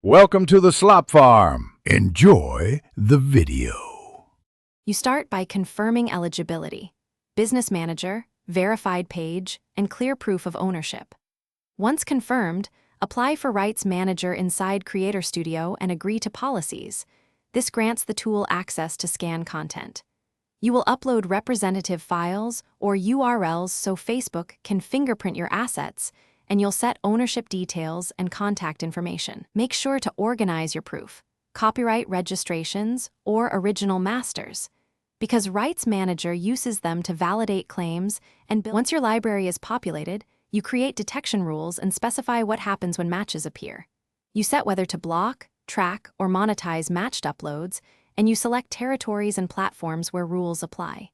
Welcome to the Slop Farm. Enjoy the video. You start by confirming eligibility, business manager, verified page, and clear proof of ownership. Once confirmed, apply for rights manager inside Creator Studio and agree to policies. This grants the tool access to scan content. You will upload representative files or URLs so Facebook can fingerprint your assets, and you'll set ownership details and contact information. Make sure to organize your proof, copyright registrations, or original masters, because Rights Manager uses them to validate claims and once your library is populated, you create detection rules and specify what happens when matches appear. You set whether to block, track, or monetize matched uploads, and you select territories and platforms where rules apply.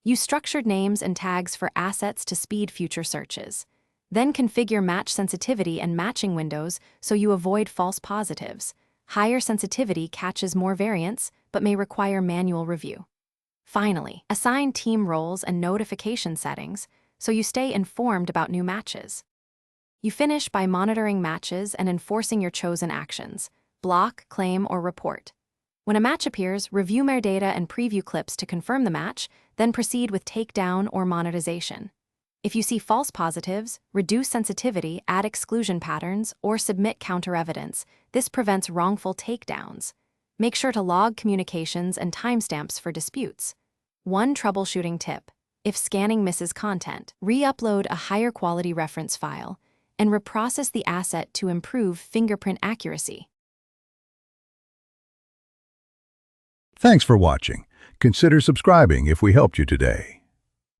Use structured names and tags for assets to speed future searches. Then configure match sensitivity and matching windows so you avoid false positives. Higher sensitivity catches more variants, but may require manual review. Finally, assign team roles and notification settings so you stay informed about new matches. You finish by monitoring matches and enforcing your chosen actions: block, claim, or report. When a match appears, review metadata and preview clips to confirm the match, then proceed with takedown or monetization. If you see false positives, reduce sensitivity, add exclusion patterns, or submit counter evidence. This prevents wrongful takedowns. Make sure to log communications and timestamps for disputes. One troubleshooting tip: if scanning misses content, re-upload a higher quality reference file and reprocess the asset to improve fingerprint accuracy. Thanks for watching. Consider subscribing if we helped you today.